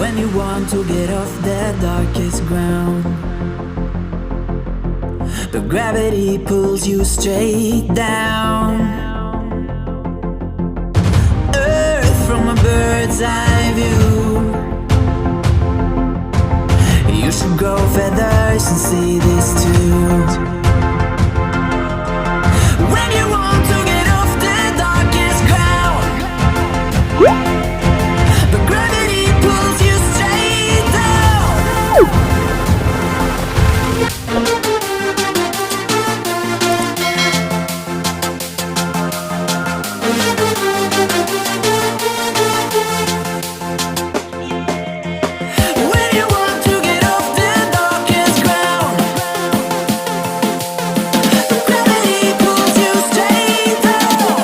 When you want to get off the darkest ground, but gravity pulls you straight down. Earth from a bird's eye view. You should grow feathers and see this too. When you want to get off the darkest ground, but gravity pulls you straight down. When you want to get off the darkest ground, but gravity pulls you straight down,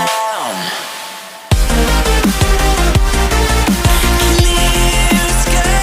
down. Clear sky.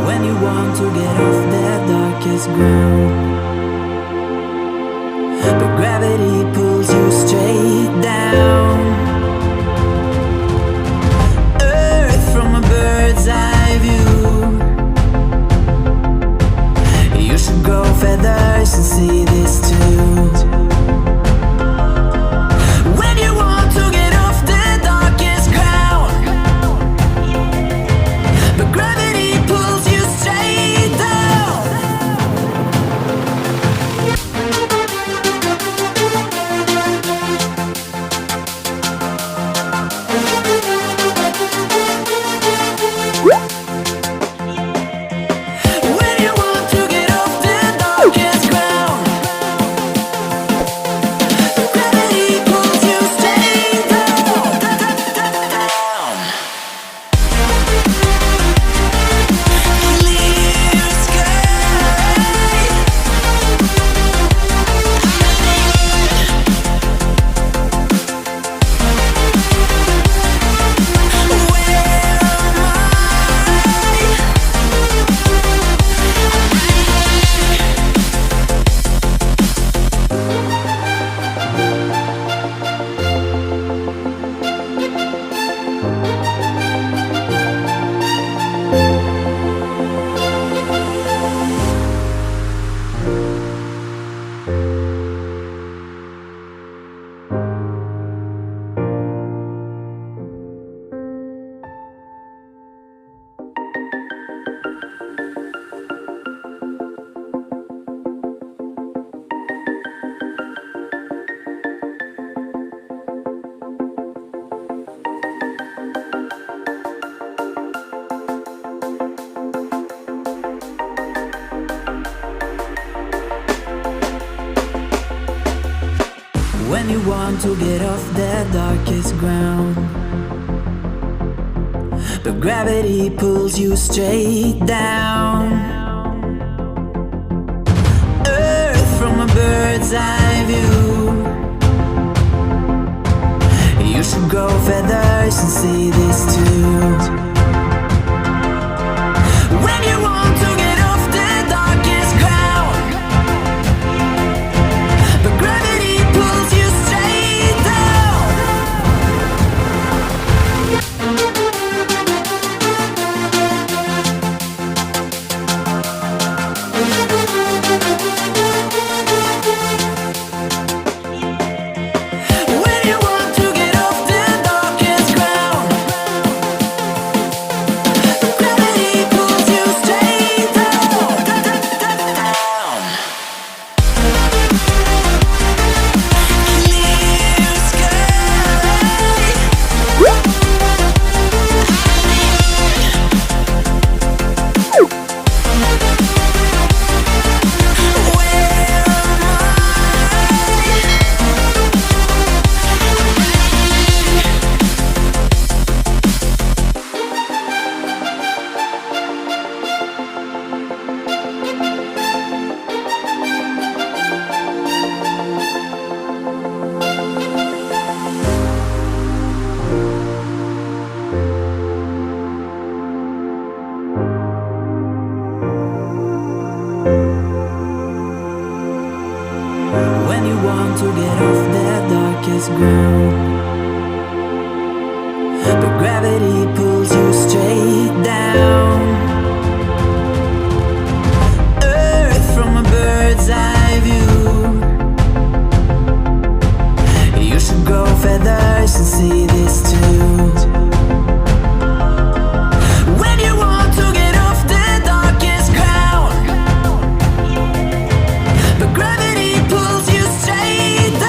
When you want to get off the darkest ground, but gravity pulls you straight down. Earth from a bird's eye view. You should grow feathers and see this too. When you want to get off the darkest ground, but gravity pulls you straight down. When you want to get off the darkest ground, but gravity pulls you straight down, down. Clear sky. When you want to get off the darkest ground, but gravity pulls you straight down. Earth from a bird's eye view. You should grow feathers and see this too. When you want to get off the darkest ground, but gravity pulls you straight down. When you want to get off the darkest ground, darkest ground. But gravity pulls you straight down. Earth from a bird's eye view. You should grow feathers and see this too. When you want to get off the darkest ground, but gravity pulls you straight down.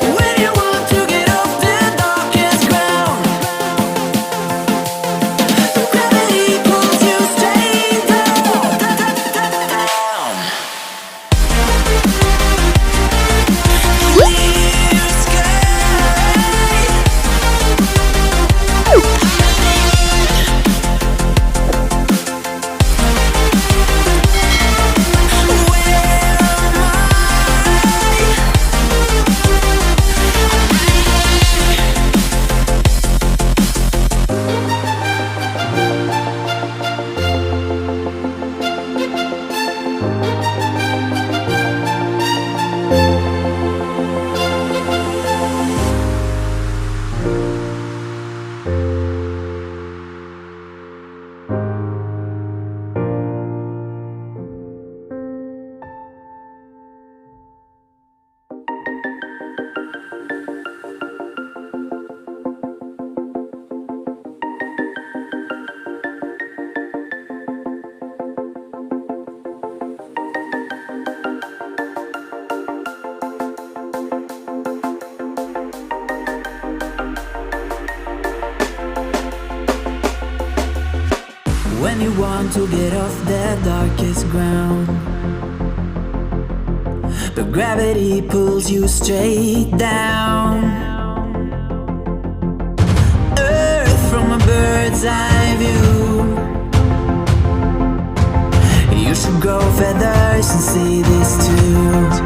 When you want to get off the darkest ground, but gravity pulls you straight down. Clear sky. When you want to get off the darkest ground, but gravity pulls you straight down. Earth from a bird's eye view. You should grow feathers and see this too.